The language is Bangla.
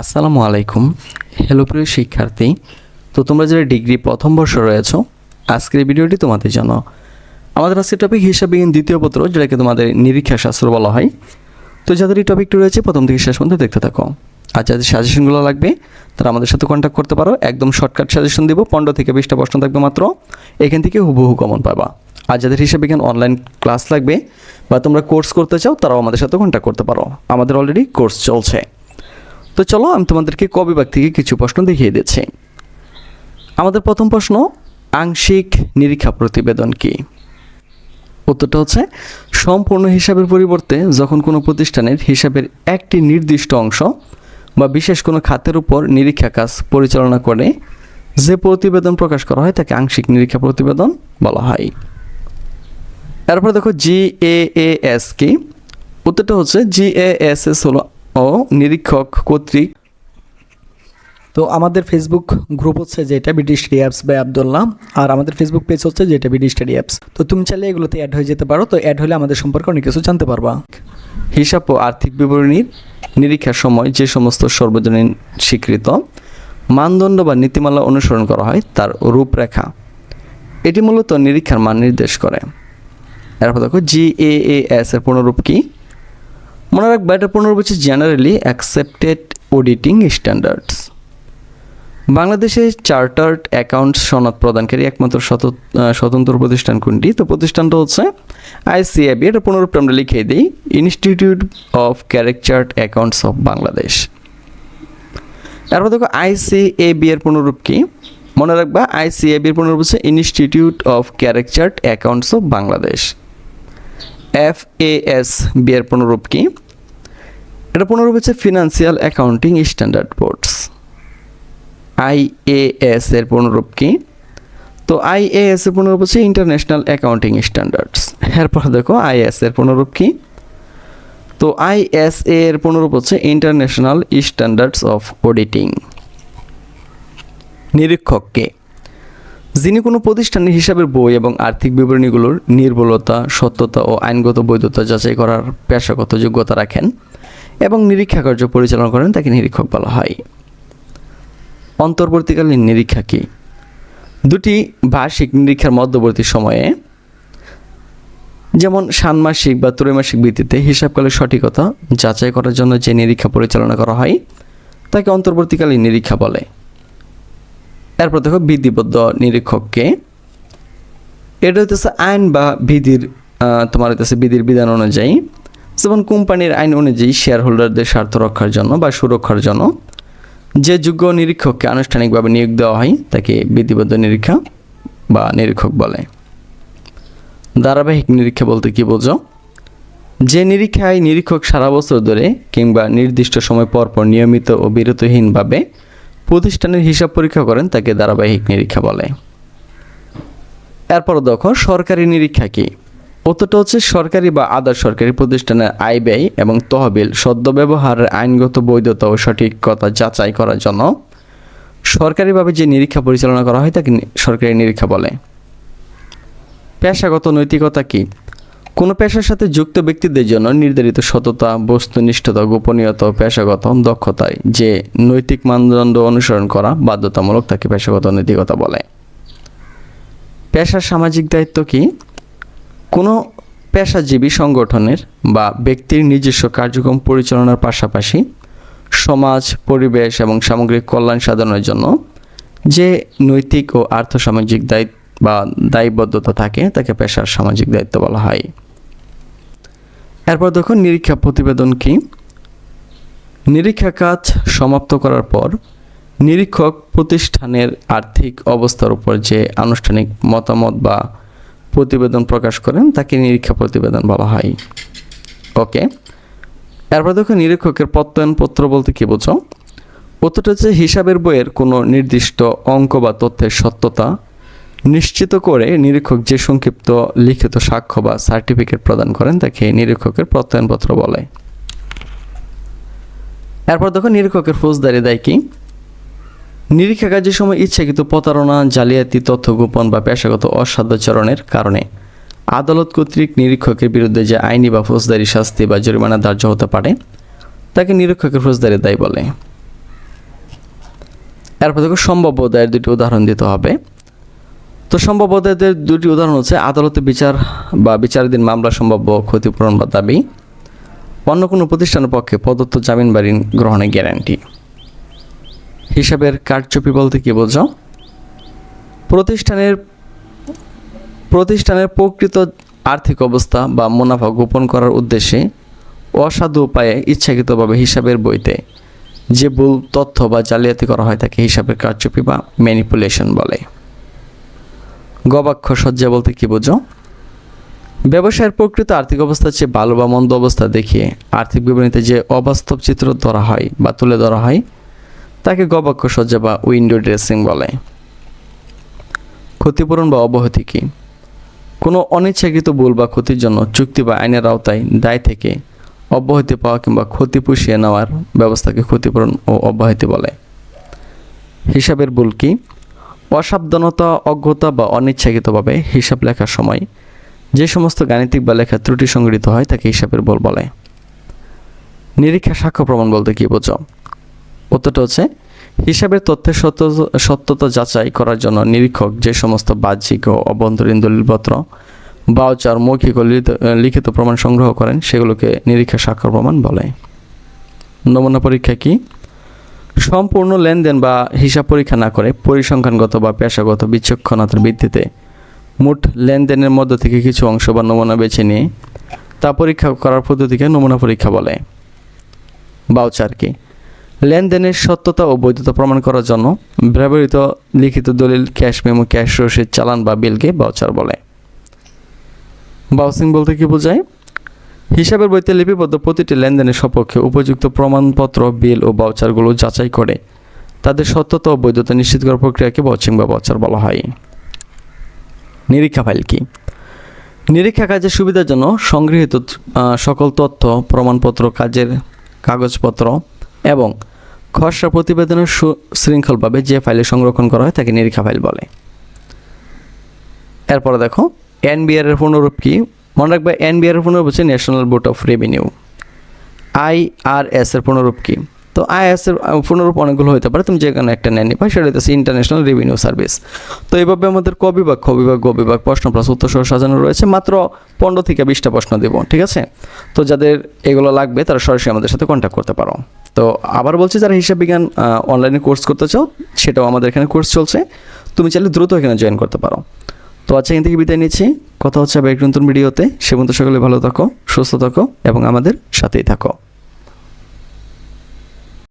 আসসালামু আলাইকুম। হ্যালো প্রিয় শিক্ষার্থী, তো তোমরা যারা ডিগ্রি প্রথম বর্ষ রয়েছো, আজকের এই ভিডিওটি তোমাদের জন্য। আমাদের আজকের টপিক হিসাব বিজ্ঞান দ্বিতীয় পত্র, যেটাকে তোমাদের নিরীক্ষা শাস্ত্র বলা হয়। তো যাদের এই টপিকটি রয়েছে প্রথম থেকে শেষ পর্যন্ত দেখতে থাকো। আর যাদের সাজেশনগুলো লাগবে তারা আমাদের সাথে কন্ট্যাক্ট করতে পারো। একদম শর্টকাট সাজেশন দেবো, 15 থেকে 20টা প্রশ্ন থাকবে মাত্র, এখান থেকে হুবহু কমন পাবা। আর যাদের হিসাব বিজ্ঞান অনলাইন ক্লাস লাগবে বা তোমরা কোর্স করতে চাও, তারাও আমাদের সাথে কন্ট্যাক্ট করতে পারো। আমাদের অলরেডি কোর্স চলছে। তো চলো আমি তোমাদেরকে ক বিভাগ থেকে কিছু প্রশ্ন দেখিয়ে দিচ্ছি। আমাদের প্রথম প্রশ্ন, আংশিক নিরীক্ষা প্রতিবেদন কি? উত্তরটা হচ্ছে, সম্পূর্ণ হিসাবের পরিবর্তে যখন কোনো প্রতিষ্ঠানের হিসাবের একটি নির্দিষ্ট অংশ বা বিশেষ কোনো খাতের উপর নিরীক্ষা কাজ পরিচালনা করে যে প্রতিবেদন প্রকাশ করা হয় তাকে আংশিক নিরীক্ষা প্রতিবেদন বলা হয়। এরপর দেখো GAAS কি? উত্তরটা হচ্ছে GAAS হলো নিরীক্ষক কর্তৃক। তো আমাদের ফেসবুক গ্রুপ হচ্ছে যেটা BD study apps by Abdullah, আর আমাদের ফেসবুক পেজ হচ্ছে যেটা বিডি স্টাডি অ্যাপস। তো তুমি চাইলে এগুলোতে অ্যাড হয়ে যেতে পারো। তো অ্যাড হলে আমাদের সম্পর্কে অনেক কিছু জানতে পারবা। হিসাব ও আর্থিক বিবরণীর নিরীক্ষার সময় যে সমস্ত সর্বজনীন স্বীকৃত মানদণ্ড বা নীতিমালা অনুসরণ করা হয় তার রূপরেখা, এটি মূলত নিরীক্ষার মান নির্দেশ করে। এরপর দেখো GAAS এর পুনরূপ কি? মনে রাখবা, এটার পুনরূপ হচ্ছে জেনারেলি অ্যাকসেপ্টেড অডিটিং স্ট্যান্ডার্ডস। বাংলাদেশে চার্টার্ড অ্যাকাউন্টস সনদ প্রদানকারী একমাত্র স্বতন্ত্র প্রতিষ্ঠান কোনটি? তো প্রতিষ্ঠানটা হচ্ছে ICAB। এটা পুনরূপটা আমরা লিখে দিই, institute of chartered accounts of Bangladesh. তারপর দেখো ICAB এর পুনরূপ কি? মনে রাখবা, ICAB এর পুনরূপ হচ্ছে institute of chartered accounts of Bangladesh. FASB এর পুনরূপ কি? এটা পুনরূপ হচ্ছে financial accounting standard boards. IAS এর পুনরূপ কি? তো IAS এর পুনরূপ হচ্ছে ইন্টারন্যাশনাল অ্যাকাউন্টিং স্ট্যান্ডার্ডস। এরপর দেখো IAS এর পুনরূপ কি? তো ISA এর পুনরূপ হচ্ছে ইন্টারন্যাশনাল স্ট্যান্ডার্ডস অফ অডিটিং। নিরীক্ষক কে? যিনি কোনো প্রতিষ্ঠানের হিসাবের বই এবং আর্থিক বিবরণীগুলোর নির্ভুলতা, সত্যতা ও আইনগত বৈধতা যাচাই করার পেশাগত যোগ্যতা রাখেন এবং নিরীক্ষা কার্য পরিচালনা করেন, তাকে নিরীক্ষক বলা হয়। অন্তর্বর্তীকালীন নিরীক্ষা কি? দুটি বার্ষিক নিরীক্ষার মধ্যবর্তী সময়ে, যেমন ষান্মাসিক বা ত্রৈমাসিক ভিত্তিতে হিসাবকালের সঠিকতা যাচাই করার জন্য যে নিরীক্ষা পরিচালনা করা হয় তাকে অন্তর্বর্তীকালীন নিরীক্ষা বলে। এরপর দেখো বিধিবদ্ধ নিরীক্ষককে। এটা হইতেছে আইন বা বিধির তোমার হইতেছে বিধির বিধান অনুযায়ী, যেমন কোম্পানির আইন অনুযায়ী শেয়ার হোল্ডারদের স্বার্থ রক্ষার জন্য বা সুরক্ষার জন্য যে যোগ্য নিরীক্ষককে আনুষ্ঠানিকভাবে নিয়োগ দেওয়া হয় তাকে বিধিবদ্ধ নিরীক্ষা বা নিরীক্ষক বলে। ধারাবাহিক নিরীক্ষা বলতে কি বোঝো? যে নিরীক্ষায় নিরীক্ষক সারা বছর ধরে কিংবা নির্দিষ্ট সময় পর পর নিয়মিত ও বিরতিহীনভাবে প্রতিষ্ঠানের হিসাব পরীক্ষা করেন তাকে ধারাবাহিক নিরীক্ষা বলে। এরপর দেখো সরকারি নিরীক্ষা কি? উত্তরটা হচ্ছে সরকারি বা আধা সরকারি প্রতিষ্ঠানের আয় ব্যয় এবং তহবিল সদ্ব্যবহারের আইনগত বৈধতা ও সঠিকতা যাচাই করার জন্য সরকারিভাবে যে নিরীক্ষা পরিচালনা করা হয় তাকে সরকারি নিরীক্ষা বলে। পেশাগত নৈতিকতা কি? কোনো পেশার সাথে যুক্ত ব্যক্তিদের জন্য নির্ধারিত সততা, বস্তুনিষ্ঠতা, গোপনীয়তা ও পেশাগত দক্ষতায় যে নৈতিক মানদণ্ড অনুসরণ করা বাধ্যতামূলক তাকে পেশাগত নৈতিকতা বলে। পেশার সামাজিক দায়িত্ব কি? কোনো পেশাজীবী সংগঠনের বা ব্যক্তির নিজস্ব কার্যক্রম পরিচালনার পাশাপাশি সমাজ, পরিবেশ এবং সামগ্রিক কল্যাণ সাধনের জন্য যে নৈতিক ও আর্থসামাজিক দায়িত্ব বা দায়বদ্ধতা থাকে তাকে পেশার সামাজিক দায়িত্ব বলা হয়। এরপর দেখো নিরীক্ষা প্রতিবেদন কি? নিরীক্ষা কাজ সমাপ্ত করার পর নিরীক্ষক প্রতিষ্ঠানের আর্থিক অবস্থার উপর যে আনুষ্ঠানিক মতামত বা প্রতিবেদন প্রকাশ করেন তাকে নিরীক্ষা প্রতিবেদন বলা হয়। ওকে, এরপর দেখো নিরীক্ষকের প্রত্যয়নপত্র বলতে কি বোঝো? উত্তরটা হচ্ছে হিসাবের বইয়ের কোনো নির্দিষ্ট অঙ্ক বা তথ্যের সত্যতা নিশ্চিত করে নিরীক্ষক যে সংক্ষিপ্ত লিখিত সাক্ষ্য বা সার্টিফিকেট প্রদান করেন তাকে নিরীক্ষকের প্রত্যয়নপত্র বলে। এরপর দেখো নিরীক্ষকের ফৌজদারি দায় কি? নিরীক্ষা কাজের সময় ইচ্ছাকৃত প্রতারণা, জালিয়াতি, তথ্য গোপন বা পেশাগত অসদাচরণের কারণে আদালত কর্তৃক নিরীক্ষকের বিরুদ্ধে যে আইনি বা ফৌজদারি শাস্তি বা জরিমানা ধার্য হতে পারে তাকে নিরীক্ষকের ফৌজদারি দায় বলে। এরপর দেখো সম্ভাব্য দায়ের দুটি উদাহরণ দিতে হবে। তো সম্ভাব্য দায়ের দুটি উদাহরণ হচ্ছে আদালতে বিচার বা বিচারাধীন মামলা সম্ভাব্য ক্ষতিপূরণ বা দাবি, অন্য কোনো প্রতিষ্ঠানের পক্ষে প্রদত্ত জামিন বা ঋণ গ্রহণের গ্যারান্টি। হিসাবের কারচুপি বলতে কী বোঝো? প্রতিষ্ঠানের প্রকৃত আর্থিক অবস্থা বা মুনাফা গোপন করার উদ্দেশ্যে অসাধু উপায়ে ইচ্ছাকৃতভাবে হিসাবের বইতে যে ভুল তথ্য বা জালিয়াতি করা হয় তাকে হিসাবের কারচুপি বা ম্যানিপুলেশন বলে। গবাক্ষ সজ্জা বলতে কী বোঝো? ব্যবসায়ের প্রকৃত আর্থিক অবস্থার চেয়ে ভালো বা মন্দ অবস্থা দেখিয়ে আর্থিক বিবরণীতে যে অবাস্তব চিত্র ধরা হয় বা তুলে ধরা হয় তাকে গবাক্ষ সজ্জা বা উইন্ডো ড্রেসিং বলে। ক্ষতিপূরণ বা অব্যাহতি কী? কোনো অনিচ্ছাকৃত ভুল বা ক্ষতির জন্য চুক্তি বা আইনের আওতায় দায় থেকে অব্যাহতি পাওয়া কিংবা ক্ষতি পুষিয়ে নেওয়ার ব্যবস্থাকে ক্ষতিপূরণ ও অব্যাহতি বলে। হিসাবের ভুল কী? অসাবধানতা, অজ্ঞতা বা অনিচ্ছাকৃতভাবে হিসাব লেখার সময় যে সমস্ত গাণিতিক বা লেখার ত্রুটি সংঘটিত হয় তাকে হিসাবের ভুল বলে। নিরীক্ষা সাক্ষ্য প্রমাণ বলতে কী বোঝো? উত্তরটা হচ্ছে হিসাবের তথ্যের সত্যতা যাচাই করার জন্য নিরীক্ষক যে সমস্ত বাহ্যিক ও অভ্যন্তরীণ দলিলপত্র, ভাউচার, মৌখিক ও লিখিত প্রমাণ সংগ্রহ করেন সেগুলোকে নিরীক্ষা সাক্ষ্য প্রমাণ বলে। নমুনা পরীক্ষা কি? সম্পূর্ণ লেনদেন বা হিসাব পরীক্ষা না করে পরিসংখ্যানগত বা পেশাগত বিচক্ষণতার ভিত্তিতে মোট লেনদেনের মধ্য থেকে কিছু অংশ বা নমুনা বেছে নিয়ে তা পরীক্ষা করার পদ্ধতিকে নমুনা পরীক্ষা বলে। ভাউচার কি? লেনদেনের সত্যতা ও বৈধতা প্রমাণ করার জন্য ব্যবহৃত লিখিত দলিল, ক্যাশ মেমো, ক্যাশ রসিদ, চালান বা বিলকে ভাউচার বলে। ভাউচিং বলতে কি বোঝায়? হিসাবের বইতে লিপিবদ্ধ প্রতিটি লেনদেনের সপক্ষে উপযুক্ত প্রমাণপত্র, বিল ও ভাউচারগুলো যাচাই করে তাদের সত্যতা ও বৈধতা নিশ্চিত করার প্রক্রিয়াকে ভাউচিং বা ভাউচার বলা হয়। নিরীক্ষা ফাইল কি? নিরীক্ষা কাজের সুবিধার জন্য সংগৃহীত সকল তথ্য, প্রমাণপত্র, কাজের কাগজপত্র এবং খসড়া প্রতিবেদনের সুশৃঙ্খলভাবে যে ফাইলে সংরক্ষণ করা হয় তাকে নিরীক্ষা ফাইল বলে। এরপরে দেখো এনবিআর এর পুনরূপ কি? মনে রাখবে এনবিআর এর পুনরূপ হচ্ছে national board of revenue. IRS এর পুনরূপ কি? তো আইআরএস এর পুনরূপ অনেকগুলো হতে পারে, তুমি যেখানে একটা নেন নিবা সেটা হচ্ছে ইন্টারন্যাশনাল রেভিনিউ সার্ভিস। তো এইভাবে আমাদের ক বিভাগ, খ বিভাগ, গ বিভাগ প্রশ্ন প্লাস উত্তর সহ সাজানো রয়েছে। মাত্র 15 থেকে 20টা প্রশ্ন দেবো, ঠিক আছে? তো যাদের এগুলো লাগবে তারা সরাসরি আমাদের সাথে কন্ট্যাক্ট করতে পারো। তো আবার বলছি, যারা হিসাব বিজ্ঞান অনলাইনে কোর্স করতে চাও সেটাও আমাদের এখানে কোর্স চলছে, তুমি চাইলে দ্রুত এখানে জয়েন করতে পারো। তো আচ্ছা, এখান থেকে বিদায় নিচ্ছি, কথা হচ্ছে আবার এক নতুন ভিডিওতে। সে পর্যন্ত সকলে ভালো থাকো, সুস্থ থাকো এবং আমাদের সাথেই থাকো।